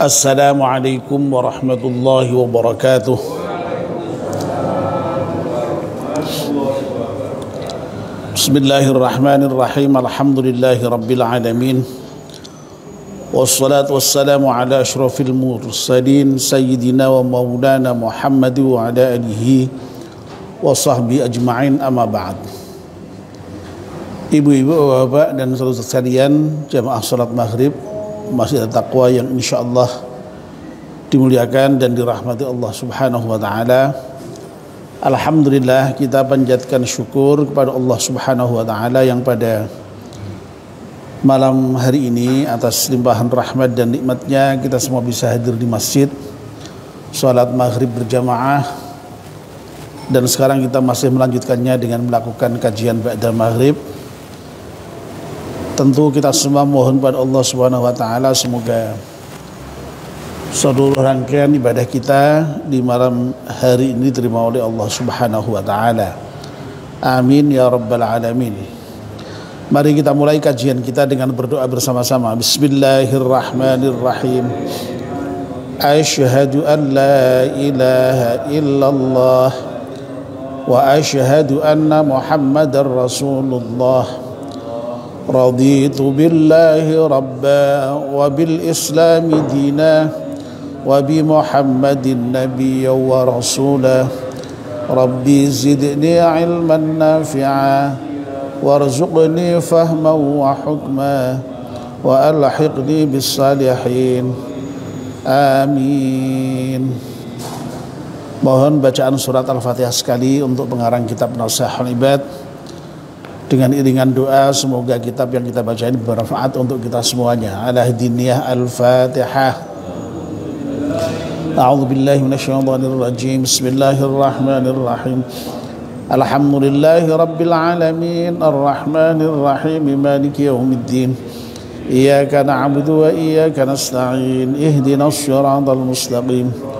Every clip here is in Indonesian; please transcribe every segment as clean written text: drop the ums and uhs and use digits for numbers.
Assalamualaikum warahmatullahi wabarakatuh. Bismillahirrahmanirrahim. Alhamdulillahi rabbil alamin. Wassalatu wassalamu ala asyrafil mursalin sayyidina wa maulana Muhammad wa ala alihi wa sahbihi ajma'in, amma ba'd. Ibu-ibu, bapak dan saudara sekalian, jamaah salat maghrib Masjid At-Taqwa yang insyaallah dimuliakan dan dirahmati Allah Subhanahu wa taala. Alhamdulillah, kita panjatkan syukur kepada Allah Subhanahu wa taala yang pada malam hari ini atas limpahan rahmat dan nikmatnya kita semua bisa hadir di masjid salat maghrib berjamaah, dan sekarang kita masih melanjutkannya dengan melakukan kajian ba'da maghrib. Tentu kita semua mohon pada Allah Subhanahu wa taala semoga seluruh rangkaian ibadah kita di malam hari ini diterima oleh Allah Subhanahu wa taala. Amin ya rabbal alamin. Mari kita mulai kajian kita dengan berdoa bersama-sama. Bismillahirrahmanirrahim. Asyhadu an la ilaha illallah wa asyhadu anna Muhammadar Rasulullah. Raditu billahi rabba wa bil islami dina wa bi Muhammadin nabiyya wa rasula. Rabbi zidni ilman nafi'a warzuqni fahman wa hukma wa alhiqni bis salihin. Amin. Mohon bacaan surat Al-Fatihah sekali untuk pengarang kitab Nasihatul Ibad. Dengan iringan doa, semoga kitab yang kita baca ini bermanfaat untuk kita semuanya. Ala hadiniyah Al-Fatihah. A'udzu billahi minasyaitonir rajim. Bismillahirrahmanirrahim. Alhamdulillahi rabbil alamin, arrahmanir rahim, maliki yaumiddin. Iyyaka na'budu wa iyyaka nasta'in. Ihdinas siratal mustaqim.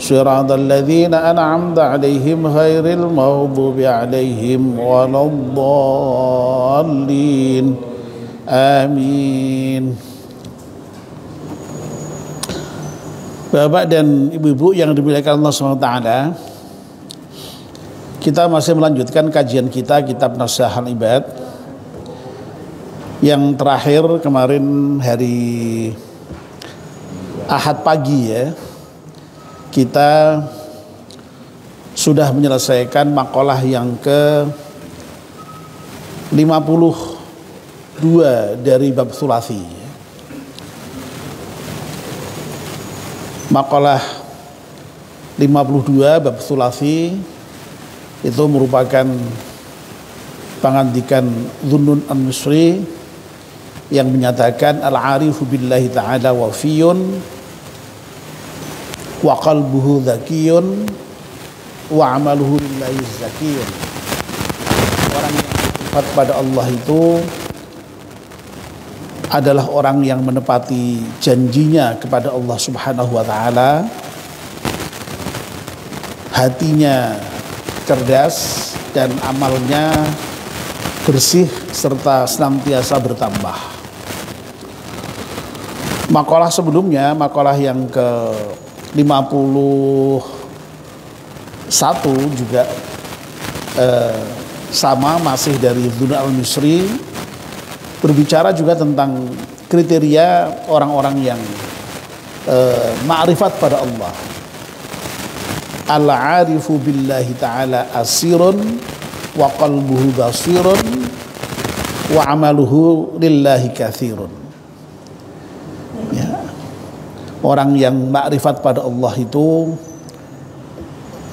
Shiratal ladzina an'amta 'alaihim ghairil maghdubi 'alaihim waladdallin. Amin. Bapak dan ibu-ibu yang dimuliakan Allah SWT, kita masih melanjutkan kajian kita kitab Nasihatul Ibad. Yang terakhir kemarin hari Ahad pagi ya, kita sudah menyelesaikan makalah yang ke-52 dari bab Tsulasi. Makalah 52 bab Tsulasi itu merupakan pengantikan Dhunnun An-Misri yang menyatakan al-arifu billahi ta'ala wafiyun wa qalbuhu dzakiyun wa amaluhu lillahi zakiyun. Orang yang bersifat pada Allah itu adalah orang yang menepati janjinya kepada Allah Subhanahu wa taala, hatinya cerdas dan amalnya bersih serta senantiasa bertambah. Makalah sebelumnya, makalah yang ke-51 juga sama, masih dari Dhunnun Al-Misri, berbicara juga tentang kriteria orang-orang yang ma'rifat pada Allah. Al-arifu billahi ta'ala asirun wa qalbuhu basirun wa amaluhu lillahi kathirun. Orang yang makrifat pada Allah itu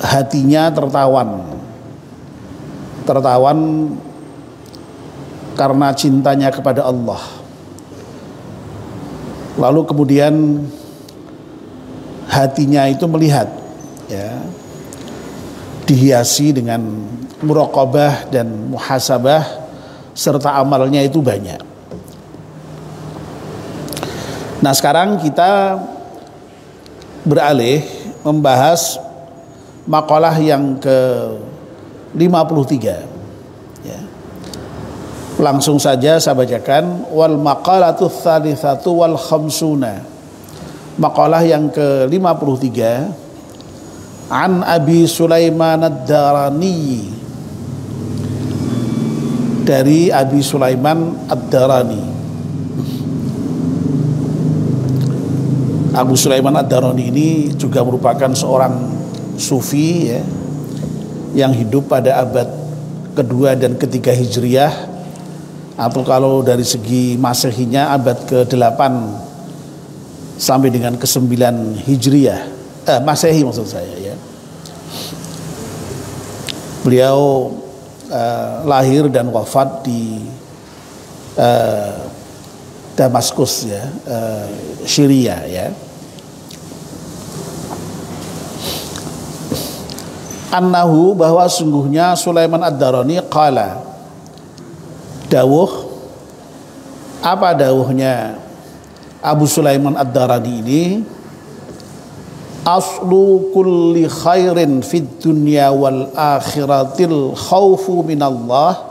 hatinya tertawan karena cintanya kepada Allah. Lalu kemudian hatinya itu melihat, ya, dihiasi dengan muraqabah dan muhasabah serta amalnya itu banyak. Nah, sekarang kita beralih membahas makalah yang ke-53 ya. Langsung saja saya bacakan. Wal maqalatu tsalitsatu wal khamsuna Maqalah yang ke-53, an Abi Sulaiman Ad-Darani, dari Abi Sulaiman Ad-Darani. Abu Sulaiman Ad-Darani ini juga merupakan seorang sufi ya, yang hidup pada abad kedua dan ketiga Hijriah, atau kalau dari segi Masehinya abad ke-8 sampai dengan ke-9 Hijriah, Masehi maksud saya ya. Beliau lahir dan wafat di Damaskus ya, Syria ya. Annahu, bahwa sungguhnya Sulaiman Ad-Darani qala, dawuh, apa dawuhnya Abu Sulaiman Ad-Darani ini, aslu kulli khairin fid dunya wal akhiratil khaufu minallah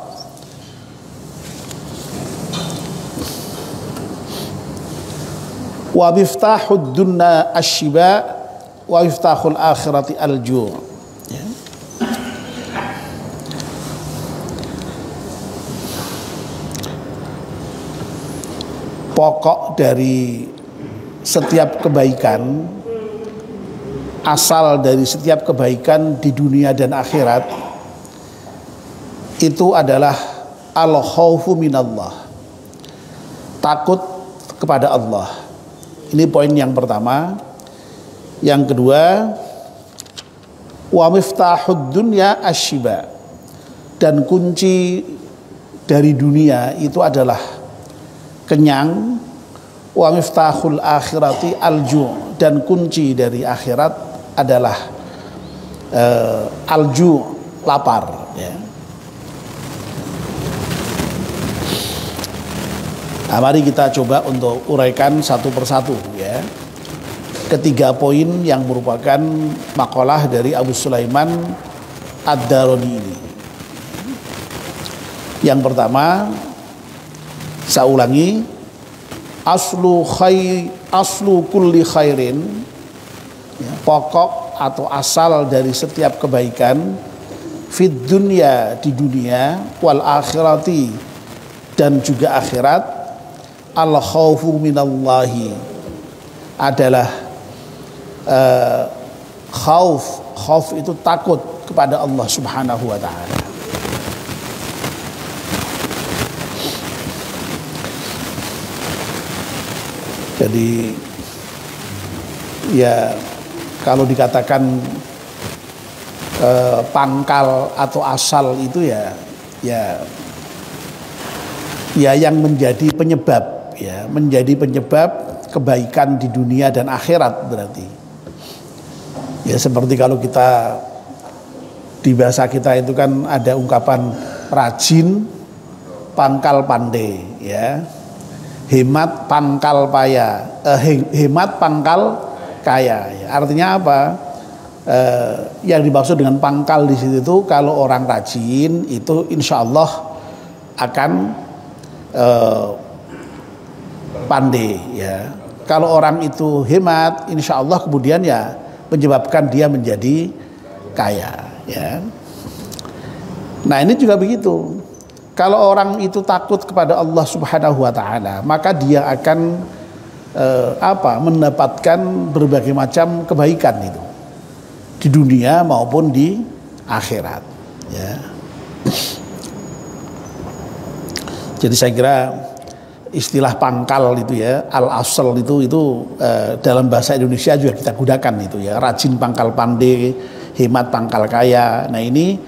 wa miftahud dunya asyiba wa miftahul akhirati al-ju'. Pokok dari setiap kebaikan, asal dari setiap kebaikan di dunia dan akhirat itu adalah al-khaufu minallah, takut kepada Allah. Ini poin yang pertama. Yang kedua, wa miftahud dunya asyiba, dan kunci dari dunia itu adalah kenyang, wa miftahul akhirati alju', dan kunci dari akhirat adalah alju', lapar ya. Nah, mari kita coba untuk uraikan satu persatu ya, ketiga poin yang merupakan makalah dari Abu Sulaiman Ad-Darani ini. Yang pertama, saya ulangi, aslu kulli khairin ya, pokok atau asal dari setiap kebaikan, fid dunya, di dunia, wal akhirati, dan juga akhirat, al khaufu minallahi, adalah khauf itu takut kepada Allah Subhanahu wa ta'ala. Jadi ya, kalau dikatakan pangkal atau asal itu ya yang menjadi penyebab ya, menjadi penyebab kebaikan di dunia dan akhirat berarti. Ya seperti kalau kita di bahasa kita itu kan ada ungkapan rajin pangkal pandai ya. Hemat pangkal paya, hemat pangkal kaya. Artinya apa? Yang dimaksud dengan pangkal di situ itu, kalau orang rajin itu insya Allah akan pandai. Ya. Kalau orang itu hemat, insya Allah kemudian ya menyebabkan dia menjadi kaya. Ya. Nah ini juga begitu. Kalau orang itu takut kepada Allah Subhanahu wa ta'ala, maka dia akan mendapatkan berbagai macam kebaikan itu di dunia maupun di akhirat ya. Jadi saya kira istilah pangkal itu ya, al-asal itu dalam bahasa Indonesia juga kita gunakan itu ya, rajin pangkal pandai, hemat pangkal kaya. Nah ini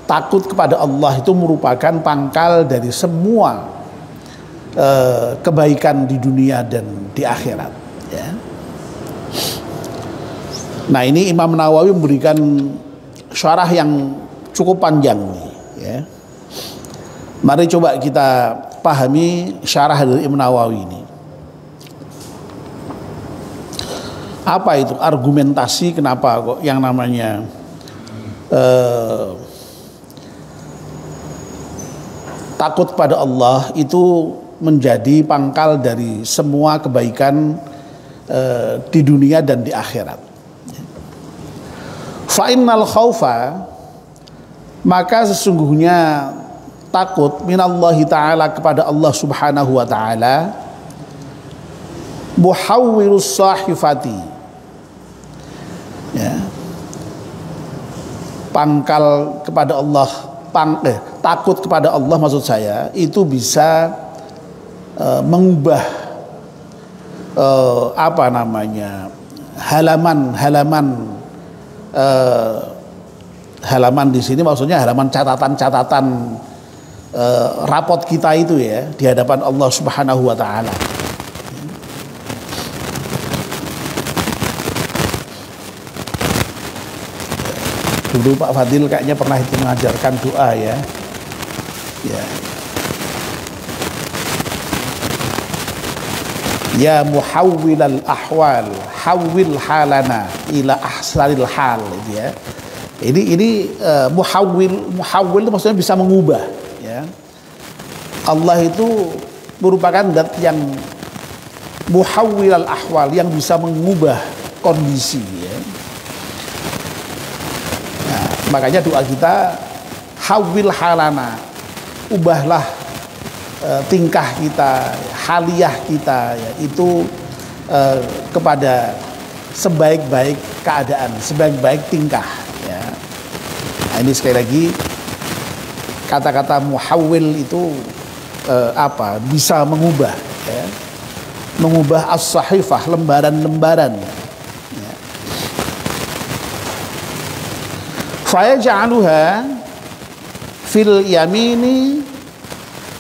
takut kepada Allah itu merupakan pangkal dari semua kebaikan di dunia dan di akhirat ya. Nah ini Imam Nawawi memberikan syarah yang cukup panjang nih ya. Mari coba kita pahami syarah dari Imam Nawawi ini. Apa itu argumentasi kenapa kok yang namanya takut pada Allah itu menjadi pangkal dari semua kebaikan di dunia dan di akhirat. Fa innal khaufa, maka sesungguhnya takut minallahi ta'ala kepada Allah subhanahu wa ta'ala, muhawwirus sahifati, ya, pangkal kepada Allah, takut kepada Allah maksud saya itu bisa mengubah halaman di sini maksudnya halaman catatan-catatan rapot kita itu ya di hadapan Allah Subhanahu wa taala. Dulu Pak Fadil kayaknya pernah itu mengajarkan doa ya. Ya. Ya muhawwilal ahwal, hawwil halana ila ahsanil hal, gitu ya. Ini muhawwil itu maksudnya bisa mengubah ya. Allah itu merupakan zat yang muhawwilal ahwal, yang bisa mengubah kondisi ya. Nah, makanya doa kita hawwil halana, ubahlah tingkah kita, haliyah kita ya, itu kepada sebaik-baik keadaan, sebaik-baik tingkah ya. Nah, ini sekali lagi kata-kata muhawwil itu bisa mengubah ya, mengubah as-sahifah, lembaran-lembaran ya. Fa yaj'aluha fil yamini,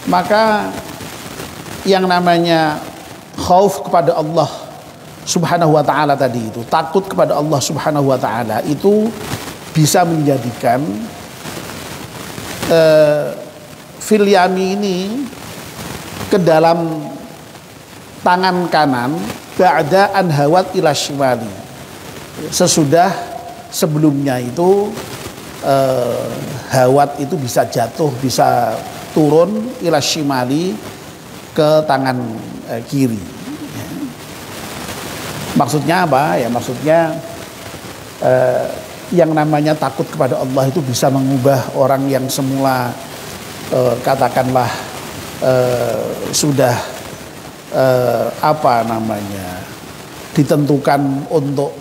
maka yang namanya khauf kepada Allah Subhanahu wa ta'ala tadi itu, takut kepada Allah Subhanahu wa ta'ala itu bisa menjadikan fil yamini, ke dalam tangan kanan, ba'da an hawat ila shimali, sesudah sebelumnya itu hawat itu bisa jatuh, bisa turun ila shimali, ke tangan kiri ya. Maksudnya apa ya? Maksudnya yang namanya takut kepada Allah itu bisa mengubah orang yang semula katakanlah sudah ditentukan untuk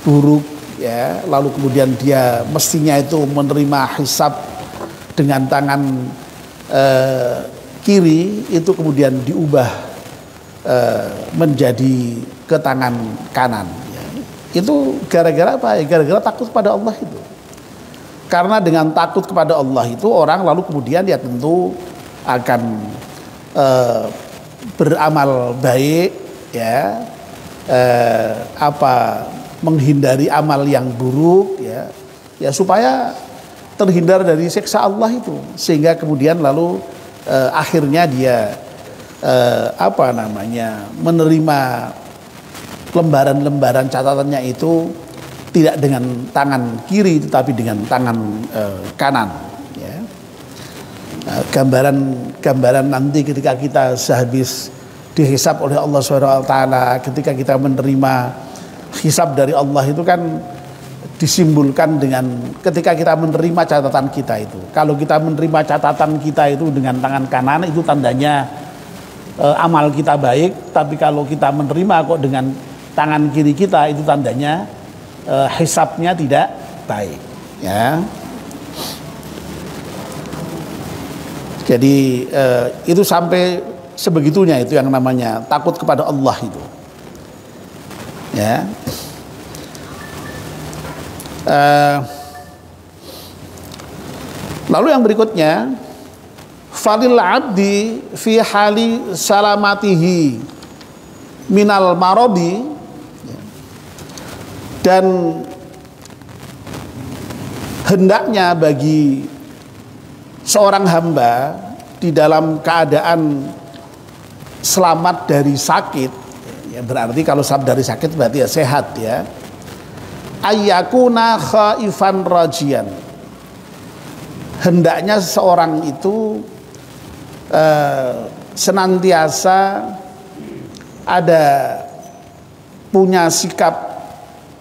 buruk ya, lalu kemudian dia mestinya itu menerima hisab dengan tangan kiri, itu kemudian diubah menjadi ke tangan kanan ya. Itu gara-gara apa ya? Gara-gara takut kepada Allah itu. Karena dengan takut kepada Allah itu orang lalu kemudian ya tentu akan beramal baik ya, menghindari amal yang buruk ya, ya supaya terhindar dari siksa Allah itu, sehingga kemudian lalu akhirnya dia menerima lembaran-lembaran catatannya itu tidak dengan tangan kiri tetapi dengan tangan kanan ya. Gambaran nanti ketika kita sehabis dihisab oleh Allah SWT, ketika kita menerima hisab dari Allah itu kan disimbolkan dengan ketika kita menerima catatan kita itu. Kalau kita menerima catatan kita itu dengan tangan kanan, itu tandanya amal kita baik. Tapi kalau kita menerima kok dengan tangan kiri kita, itu tandanya hisabnya tidak baik ya. Jadi itu sampai sebegitunya itu yang namanya takut kepada Allah itu ya. Lalu yang berikutnya, falil abdi fi hali salamatihi minal marodi, dan hendaknya bagi seorang hamba di dalam keadaan selamat dari sakit ya, berarti kalau selamat dari sakit berarti ya sehat ya, ayyakuna khaifan rajian, hendaknya seseorang itu senantiasa ada punya sikap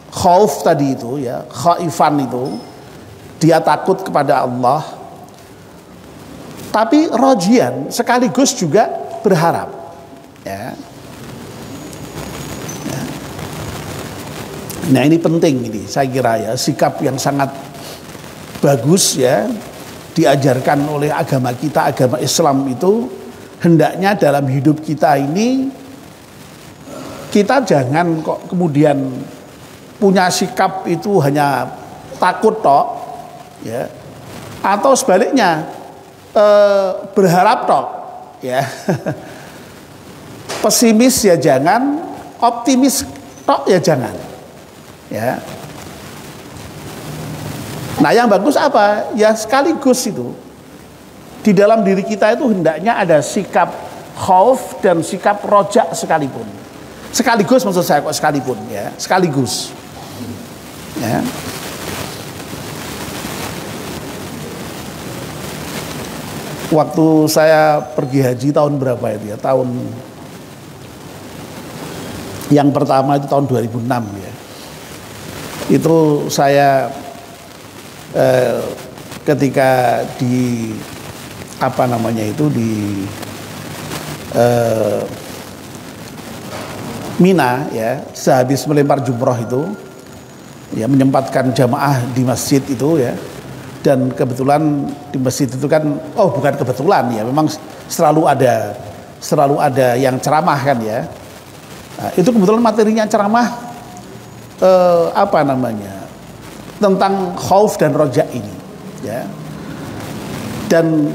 khauf tadi itu ya, khaifan itu, dia takut kepada Allah, tapi rojian sekaligus juga berharap ya. Nah ini penting ini saya kira ya, sikap yang sangat bagus ya, diajarkan oleh agama kita, agama Islam itu hendaknya dalam hidup kita ini kita jangan kok kemudian punya sikap itu hanya takut tok ya, atau sebaliknya berharap tok ya. Pesimis ya jangan, optimis tok ya jangan ya. Nah yang bagus apa ya, sekaligus itu di dalam diri kita itu hendaknya ada sikap khauf dan sikap rojak sekalipun. Sekaligus maksud saya kok sekalipun ya, sekaligus ya. Waktu saya pergi haji tahun berapa itu ya, tahun yang pertama itu tahun 2006 ya. Itu saya ketika di apa namanya itu di Mina ya, sehabis melempar jumroh itu ya, menyempatkan jamaah di masjid itu ya, dan kebetulan di masjid itu kan, oh bukan kebetulan ya, memang selalu ada yang ceramah kan ya. Nah, itu kebetulan materinya ceramah apa namanya, tentang khauf dan roja ini ya, dan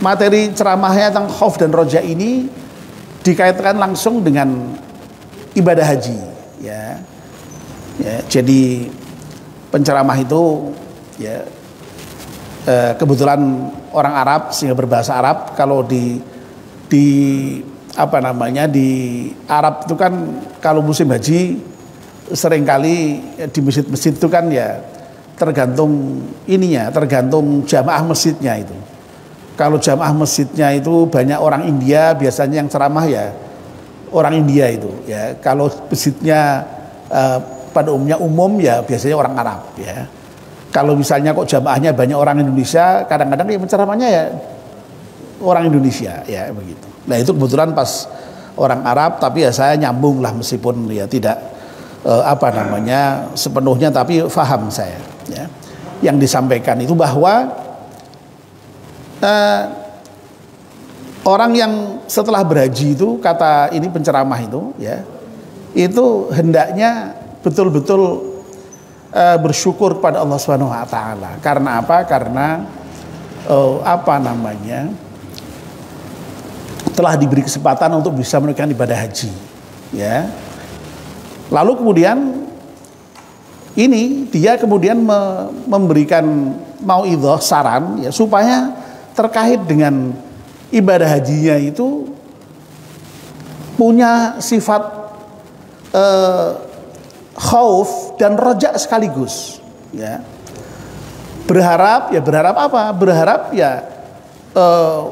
materi ceramahnya tentang khauf dan roja ini dikaitkan langsung dengan ibadah haji ya. Ya, jadi penceramah itu ya kebetulan orang Arab sehingga berbahasa Arab. Kalau di apa namanya, di Arab itu kan kalau musim haji seringkali di masjid-masjid itu kan ya tergantung ininya, tergantung jamaah masjidnya itu. Kalau jamaah masjidnya itu banyak orang India, biasanya yang ceramah ya orang India itu ya. Kalau masjidnya pada umumnya ya biasanya orang Arab ya. Kalau misalnya kok jamaahnya banyak orang Indonesia, kadang-kadang ya penceramahnya ya orang Indonesia ya begitu. Nah itu kebetulan pas orang Arab, tapi ya saya nyambung lah meskipun ya tidak apa namanya sepenuhnya, tapi faham saya ya. Yang disampaikan itu bahwa orang yang setelah berhaji itu, kata ini penceramah itu ya, itu hendaknya betul-betul bersyukur pada Allah Subhanahu wa taala. Karena apa? Karena apa namanya, telah diberi kesempatan untuk bisa menunaikan ibadah haji ya. Lalu kemudian ini dia kemudian memberikan mauidhah, saran ya, supaya terkait dengan ibadah hajinya itu punya sifat khauf dan roja sekaligus ya. Berharap apa? Berharap ya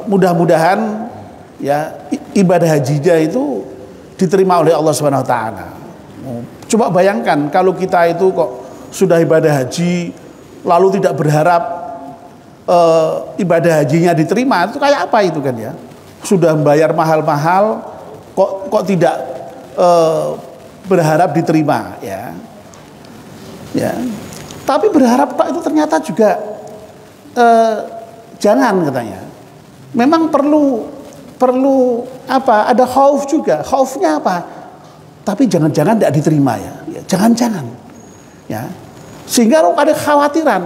mudah-mudahan ya ibadah hajinya itu diterima oleh Allah Subhanahu wa taala. Coba bayangkan kalau kita itu kok sudah ibadah haji lalu tidak berharap ibadah hajinya diterima, itu kayak apa itu kan ya? Sudah membayar mahal-mahal kok tidak berharap diterima ya. Ya. Tapi berharap Pak itu ternyata juga jangan katanya. Memang perlu apa? Ada khauf juga. Khaufnya apa? Tapi jangan-jangan tidak diterima ya. Jangan-jangan. Ya. Sehingga ada kekhawatiran.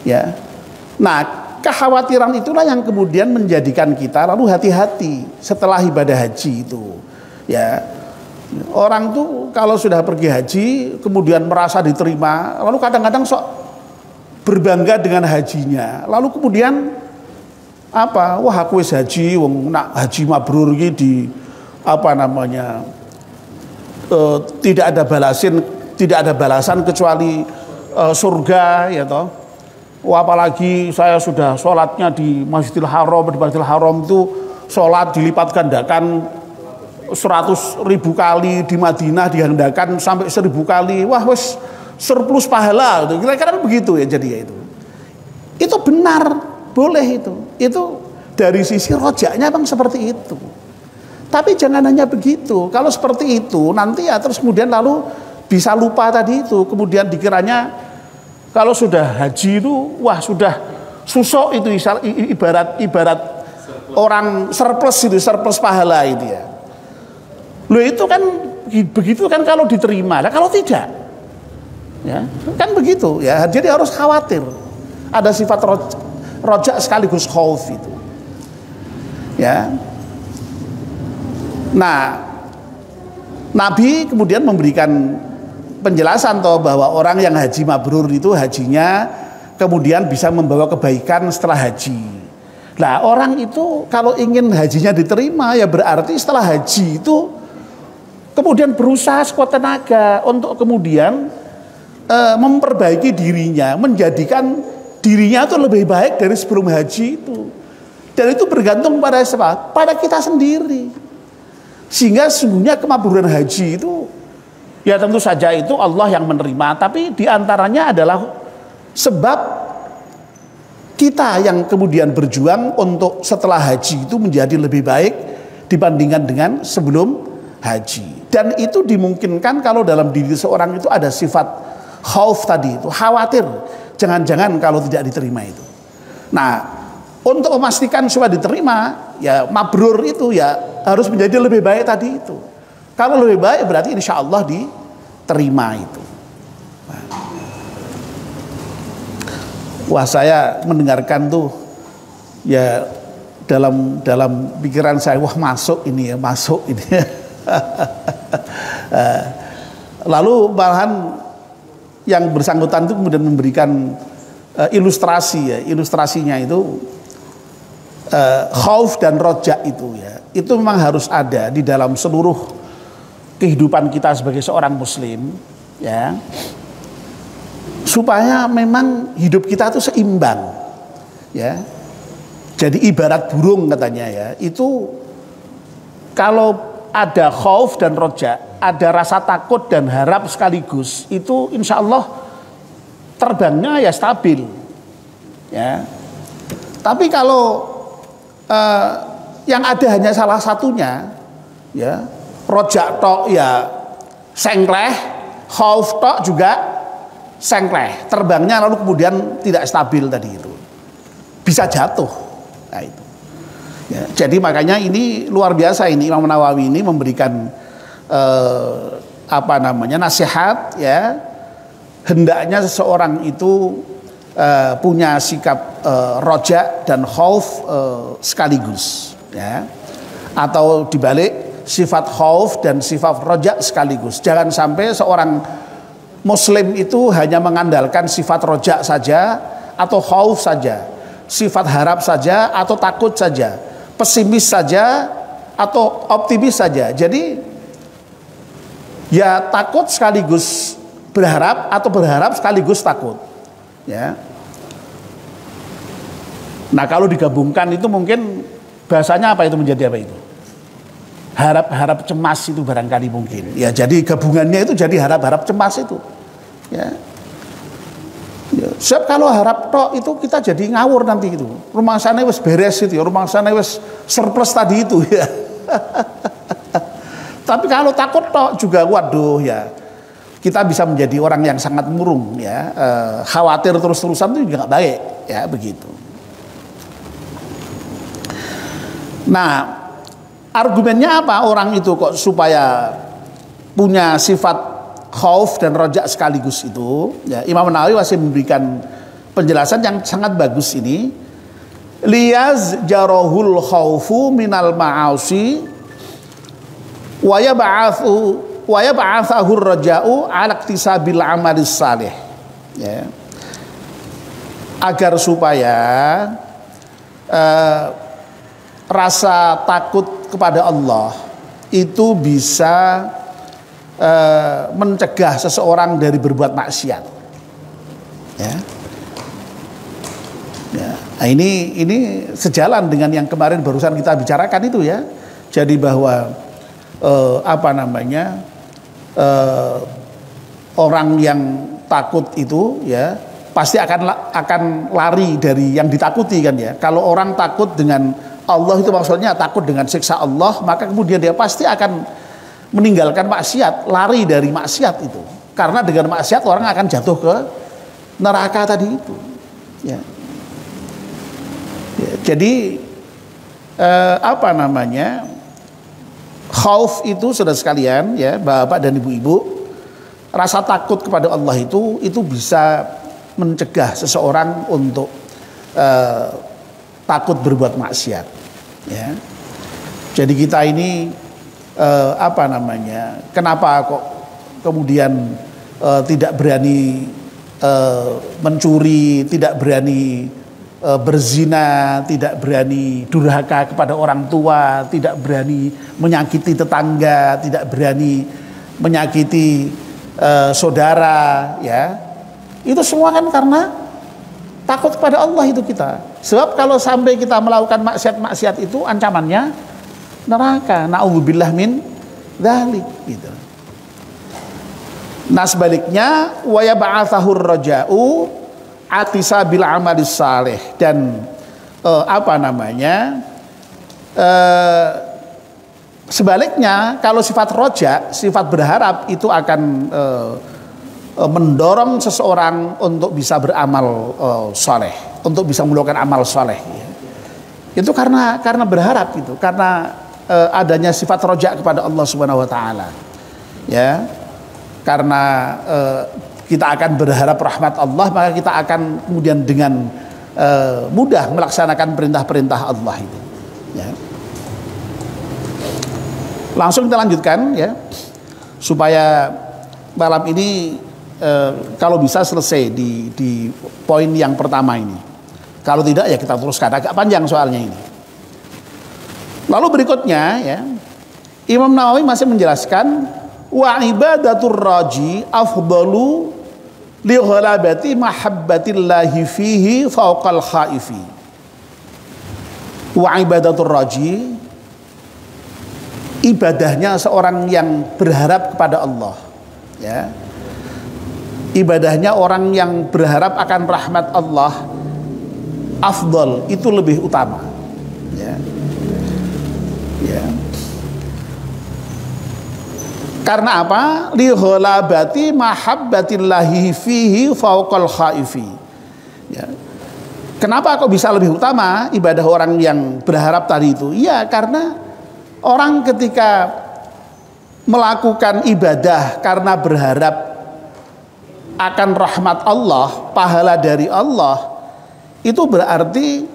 Ya. Nah, kekhawatiran itulah yang kemudian menjadikan kita lalu hati-hati setelah ibadah haji itu. Ya. Orang tuh kalau sudah pergi haji kemudian merasa diterima, lalu kadang-kadang sok berbangga dengan hajinya. Lalu kemudian apa? Wah, aku wis haji, wong nak haji mabrur iki di apa namanya? Tidak ada balasan kecuali surga ya toh. Wah, apalagi saya sudah sholatnya di Masjidil Haram, di Masjidil Haram itu sholat dilipat gandakan 100.000 kali, di Madinah dihendakan sampai 1000 kali, wah wes surplus pahala, kira-kira begitu ya. Jadi ya itu benar, boleh itu dari sisi rojaknya bang seperti itu. Tapi jangan hanya begitu, kalau seperti itu nanti ya terus kemudian lalu bisa lupa tadi itu, kemudian dikiranya kalau sudah haji itu wah sudah susuk itu, ibarat orang surplus pahala itu ya. Loh itu kan begitu kan kalau diterima, nah kalau tidak ya kan begitu ya. Jadi harus khawatir, ada sifat rojak sekaligus khauf itu ya. Nah Nabi kemudian memberikan penjelasan bahwa orang yang haji mabrur itu hajinya kemudian bisa membawa kebaikan setelah haji. Nah orang itu kalau ingin hajinya diterima ya berarti setelah haji itu kemudian berusaha sekuat tenaga untuk kemudian memperbaiki dirinya, menjadikan dirinya itu lebih baik dari sebelum haji itu. Dan itu bergantung pada siapa? Pada kita sendiri. Sehingga sesungguhnya kemabruran haji itu ya tentu saja itu Allah yang menerima, tapi diantaranya adalah sebab kita yang kemudian berjuang untuk setelah haji itu menjadi lebih baik dibandingkan dengan sebelum haji. Dan itu dimungkinkan kalau dalam diri seorang itu ada sifat khauf tadi itu, khawatir jangan-jangan kalau tidak diterima itu. Nah, untuk memastikan supaya diterima, ya mabrur itu ya harus menjadi lebih baik tadi itu. Kalau lebih baik berarti insya Allah diterima itu. Wah saya mendengarkan tuh ya dalam pikiran saya, wah masuk ini. Lalu malahan yang bersangkutan itu kemudian memberikan ilustrasinya itu khauf dan rojak itu ya, itu memang harus ada di dalam seluruh kehidupan kita sebagai seorang muslim ya, supaya memang hidup kita itu seimbang ya. Jadi ibarat burung katanya ya, itu kalau ada khauf dan roja, ada rasa takut dan harap sekaligus, itu insya Allah terbangnya ya stabil ya. Tapi kalau yang ada hanya salah satunya ya, roja tok ya sengkleh, khauf tok juga sengkleh, terbangnya lalu kemudian tidak stabil tadi itu, bisa jatuh. Nah itu ya, jadi makanya ini luar biasa, ini Imam Nawawi ini memberikan nasihat ya, hendaknya seseorang itu punya sikap roja dan khauf sekaligus ya, atau dibalik sifat khauf dan sifat roja sekaligus. Jangan sampai seorang muslim itu hanya mengandalkan sifat roja saja atau khauf saja, sifat harap saja atau takut saja, pesimis saja atau optimis saja. Jadi ya takut sekaligus berharap atau berharap sekaligus takut ya. Nah kalau digabungkan itu mungkin bahasanya apa itu, menjadi apa itu? Harap-harap cemas itu barangkali mungkin ya. Jadi gabungannya itu jadi harap-harap cemas itu ya. Sebab kalau harap tok itu kita jadi ngawur nanti itu. Rumah sana wes beres itu ya, rumah sana wes surplus tadi itu ya. Tapi kalau takut tok juga waduh ya, kita bisa menjadi orang yang sangat murung ya. Khawatir terus-terusan itu juga nggak baik ya, begitu. Nah, argumennya apa orang itu kok supaya punya sifat khauf dan rojak sekaligus itu ya? Imam Nawawi masih memberikan penjelasan yang sangat bagus ini. Liyaz jarahul khaufu minal ma'asi wa yab'athahur raja'u ala iktisabil amalis salih ya. Agar supaya rasa takut kepada Allah itu bisa mencegah seseorang dari berbuat maksiat ya. Ya. Nah, ini sejalan dengan yang kemarin barusan kita bicarakan itu ya. Jadi bahwa apa namanya, orang yang takut itu ya pasti akan lari dari yang ditakuti kan ya. Kalau orang takut dengan Allah itu maksudnya takut dengan siksa Allah, maka kemudian dia pasti akan meninggalkan maksiat, lari dari maksiat itu. Karena dengan maksiat orang akan jatuh ke neraka tadi itu. Ya. Ya, jadi apa namanya? Khauf itu saudara sekalian ya, Bapak dan Ibu-ibu, rasa takut kepada Allah itu bisa mencegah seseorang untuk takut berbuat maksiat ya. Jadi kita ini apa namanya, kenapa kok kemudian tidak berani mencuri, tidak berani berzina, tidak berani durhaka kepada orang tua, tidak berani menyakiti tetangga, tidak berani menyakiti saudara ya. Itu semua kan karena takut kepada Allah itu kita. Sebab kalau sampai kita melakukan maksiat-maksiat itu ancamannya neraka. Na'udzubillah min dzalik gitu. Nah sebaliknya wa yab'atsahur raja'u atisa bil amalis saleh, dan apa namanya, sebaliknya kalau sifat roja, sifat berharap itu akan mendorong seseorang untuk bisa beramal soleh, untuk bisa melakukan amal soleh ya. Itu karena berharap itu, karena adanya sifat roja kepada Allah Subhanahu Wa Taala ya. Karena kita akan berharap rahmat Allah, maka kita akan kemudian dengan mudah melaksanakan perintah-perintah Allah itu ya. Langsung kita lanjutkan ya, supaya malam ini kalau bisa selesai di poin yang pertama ini. Kalau tidak ya kita teruskan, agak panjang soalnya ini. Lalu berikutnya ya, Imam Nawawi masih menjelaskan wa ibadatur raji afdalu li ghalabati mahabbatillahi fihi fawqal khaifi. Wa ibadatur raji, ibadahnya seorang yang berharap kepada Allah ya. Ibadahnya orang yang berharap akan rahmat Allah afdal, itu lebih utama ya. Ya. Karena apa? Li ghalabati mahabbatillahi fihi fawqal khaifi ya. Kenapa kok bisa lebih utama ibadah orang yang berharap tadi itu? Ya karena orang ketika melakukan ibadah karena berharap akan rahmat Allah, pahala dari Allah, itu berarti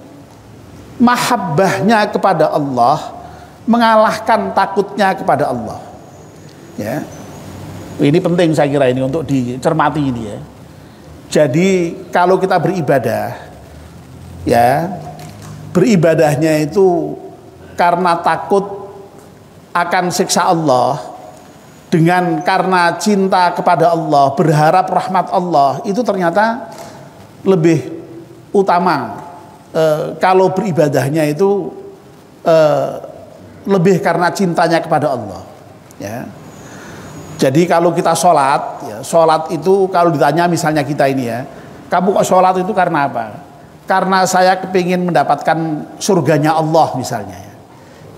mahabbahnya kepada Allah mengalahkan takutnya kepada Allah ya. Ini penting saya kira ini untuk dicermati ini ya. Jadi kalau kita beribadah ya, beribadahnya itu karena takut akan siksa Allah, dengan karena cinta kepada Allah, berharap rahmat Allah, itu ternyata lebih utama. Kalau beribadahnya itu lebih karena cintanya kepada Allah ya. Jadi kalau kita sholat ya, sholat itu kalau ditanya misalnya kita ini ya, kamu kok sholat itu karena apa? Karena saya kepingin mendapatkan surganya Allah misalnya ya.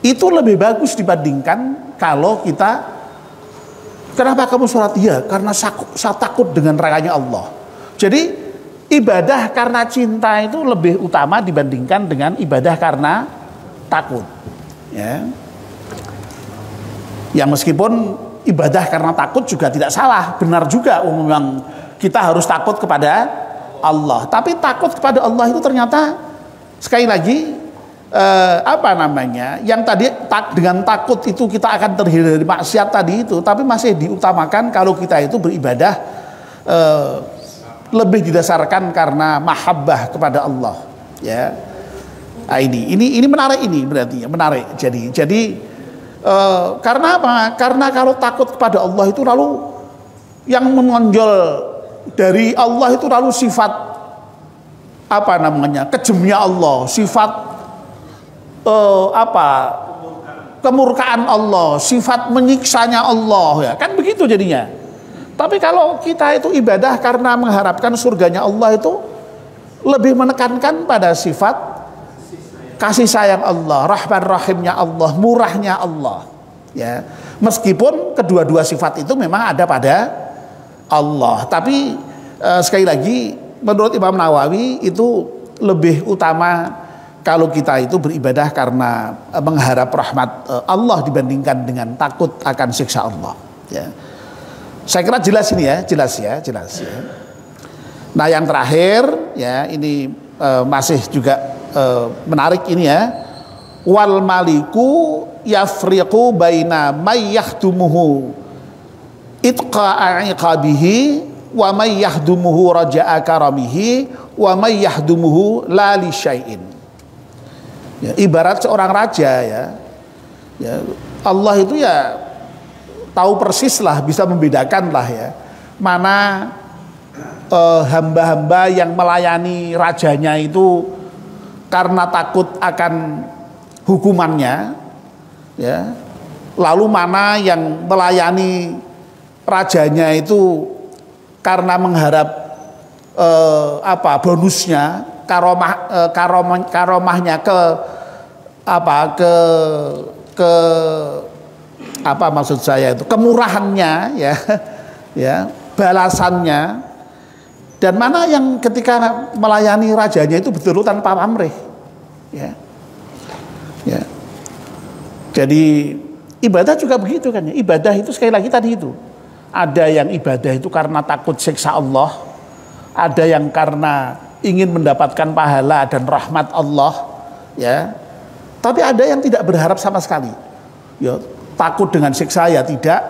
Itu lebih bagus dibandingkan kalau kita, kenapa kamu sholat? Ya karena saya takut dengan nerakanya Allah. Jadi ibadah karena cinta itu lebih utama dibandingkan dengan ibadah karena takut ya. Yang meskipun ibadah karena takut juga tidak salah, benar juga, memang kita harus takut kepada Allah. Tapi takut kepada Allah itu ternyata sekali lagi apa namanya, yang tadi dengan takut itu kita akan terhindar dari maksiat tadi itu, tapi masih diutamakan kalau kita itu beribadah lebih didasarkan karena mahabbah kepada Allah ya. Nah, ini menarik, ini berarti ya menarik. Jadi karena apa? Karena kalau takut kepada Allah itu lalu yang menonjol dari Allah itu lalu sifat apa namanya, kejamnya Allah, sifat kemurkaan Allah, sifat menyiksanya Allah, ya kan begitu jadinya. Tapi kalau kita itu ibadah karena mengharapkan surganya Allah, itu lebih menekankan pada sifat kasih sayang Allah, rahman rahimnya Allah, murahnya Allah, ya. Meskipun kedua-dua sifat itu memang ada pada Allah, tapi sekali lagi menurut Imam Nawawi itu lebih utama kalau kita itu beribadah karena mengharap rahmat Allah dibandingkan dengan takut akan siksa Allah, ya. Saya kira jelas ini ya, jelas ya. Nah yang terakhir ya, ini masih juga menarik ini ya. Wal maliku yafriqu baina may yahdumuhu itqa'a iqabihi wa may yahdumuhu raja'a karamihi wa may yahdumuhu la li syai'in. Ya, ibarat seorang raja ya. Allah itu ya tahu persis lah, bisa membedakan lah ya, mana hamba-hamba yang melayani rajanya itu karena takut akan hukumannya, ya, lalu mana yang melayani rajanya itu karena mengharap bonusnya, karomahnya ke maksud saya itu kemurahannya ya balasannya, dan mana yang ketika melayani rajanya itu betul tanpa pamrih, ya. Jadi ibadah juga begitu kan ya. Ibadah itu sekali lagi tadi itu, ada yang ibadah itu karena takut siksa Allah, ada yang karena ingin mendapatkan pahala dan rahmat Allah, ya. Tapi ada yang tidak berharap sama sekali, ya. Takut dengan siksa ya tidak,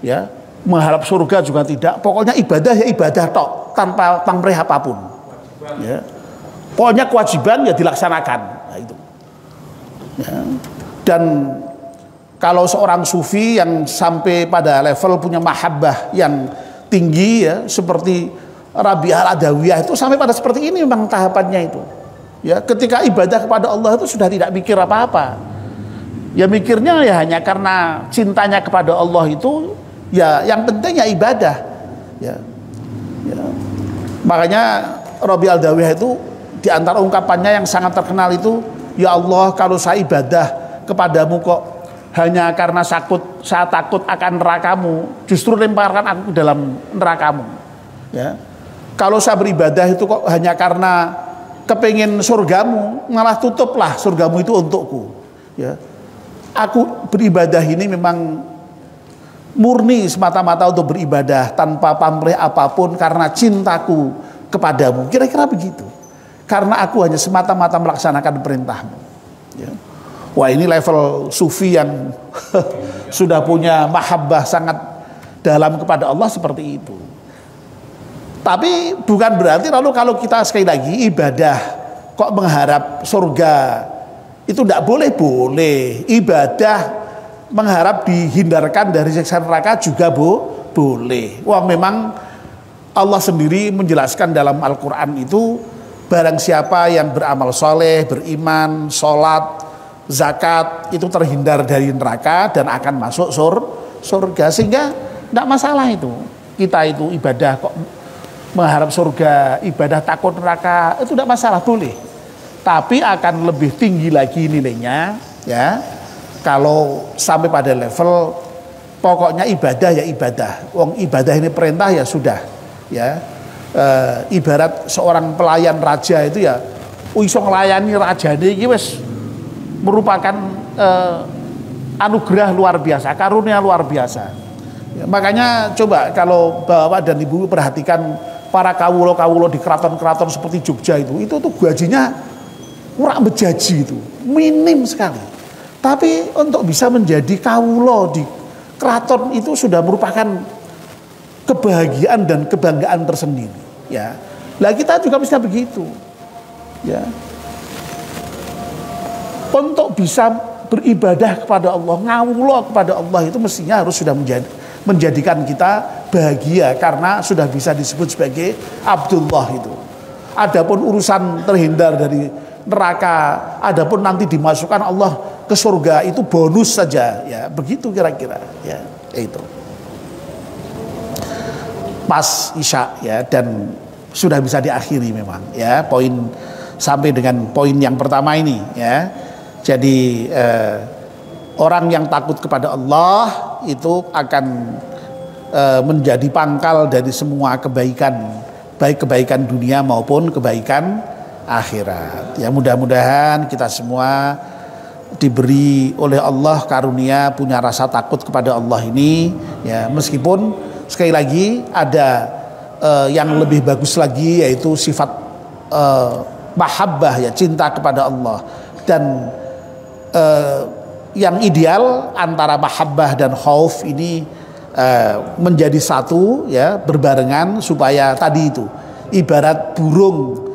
ya, mengharap surga juga tidak. Pokoknya ibadah ya ibadah tok, tanpa pamrih apapun, ya. Pokoknya kewajiban ya dilaksanakan. Nah, itu, ya. Dan kalau seorang sufi yang sampai pada level punya mahabbah yang tinggi ya, seperti Rabi'ah Al-Adawiyah itu sampai pada seperti ini memang tahapannya itu, ya. Ketika ibadah kepada Allah itu sudah tidak mikir apa-apa. Ya mikirnya ya hanya karena cintanya kepada Allah itu, ya yang penting ya ibadah, ya. Makanya Rabi Al-Adawiyah itu diantara ungkapannya yang sangat terkenal itu, ya Allah, kalau saya ibadah kepadamu kok hanya karena saya takut akan nerakamu, justru lemparkan aku ke dalam nerakamu, ya. Kalau saya beribadah itu kok hanya karena kepingin surgamu, malah tutuplah surgamu itu untukku, ya. Aku beribadah ini memang murni semata-mata untuk beribadah tanpa pamrih apapun karena cintaku kepadamu. Kira-kira begitu. Karena aku hanya semata-mata melaksanakan perintahmu, ya. Wah, ini level sufi yang sudah punya mahabbah sangat dalam kepada Allah seperti itu. Tapi bukan berarti lalu kalau kita sekali lagi ibadah kok mengharap surga itu tidak boleh. Ibadah mengharap dihindarkan dari siksa neraka juga boleh. Wah, memang Allah sendiri menjelaskan dalam Al-Quran itu, barang siapa yang beramal soleh, beriman, sholat, zakat, itu terhindar dari neraka dan akan masuk surga. Sehingga tidak masalah itu, kita itu ibadah kok mengharap surga, ibadah takut neraka, itu tidak masalah, boleh. Tapi akan lebih tinggi lagi nilainya, ya, kalau sampai pada level pokoknya ibadah ya ibadah. Wong ibadah ini perintah ya sudah, ya. Ibarat seorang pelayan raja itu ya, iso nglayani rajane iki wis merupakan anugerah luar biasa, karunia luar biasa. Ya, makanya coba kalau Bapak dan Ibu perhatikan para kawulo-kawulo di keraton-keraton seperti Jogja itu tuh gajinya kurang bejaji, itu minim sekali. Tapi untuk bisa menjadi kawulo di keraton itu sudah merupakan kebahagiaan dan kebanggaan tersendiri, ya. Lah kita juga bisa begitu, ya. Untuk bisa beribadah kepada Allah, ngawulo kepada Allah itu mestinya harus sudah menjadikan kita bahagia karena sudah bisa disebut sebagai Abdullah itu. Adapun urusan terhindar dari neraka, adapun nanti dimasukkan Allah ke surga itu bonus saja, ya begitu kira-kira, ya itu. Pas Isya ya, dan sudah bisa diakhiri memang ya poin sampai dengan poin yang pertama ini ya. Jadi orang yang takut kepada Allah itu akan menjadi pangkal dari semua kebaikan, baik kebaikan dunia maupun kebaikan akhirat. Ya mudah-mudahan kita semua diberi oleh Allah karunia punya rasa takut kepada Allah ini ya, meskipun sekali lagi ada yang lebih bagus lagi, yaitu sifat mahabbah ya, cinta kepada Allah. Dan yang ideal antara mahabbah dan khauf ini menjadi satu ya, berbarengan, supaya tadi itu ibarat burung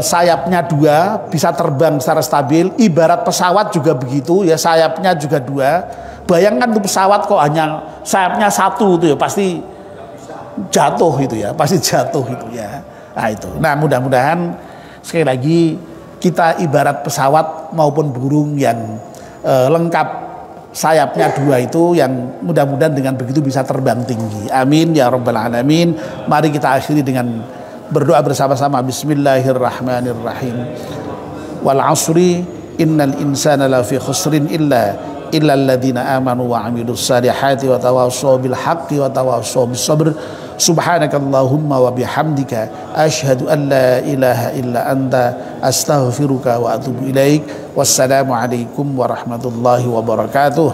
sayapnya dua bisa terbang secara stabil, ibarat pesawat juga begitu ya, sayapnya juga dua. Bayangkan tuh pesawat kok hanya sayapnya satu itu ya, pasti jatuh itu ya, pasti jatuh itu ya. Nah itu. Nah mudah-mudahan sekali lagi kita ibarat pesawat maupun burung yang lengkap sayapnya dua itu, yang mudah-mudahan dengan begitu bisa terbang tinggi. Amin ya rabbal alamin. Mari kita akhiri dengan berdoa bersama-sama. Bismillahirrahmanirrahim. Wal asri innal insana lafi khusrin illa alladzina amanu wa amilus salihati wa tawassaw bil haqqi wa tawassaw bis sabr. Subhanakallahumma wa bihamdika asyhadu an la ilaha illa anta astaghfiruka wa atubu ilaik. Wassalamu alaikum warahmatullahi wabarakatuh.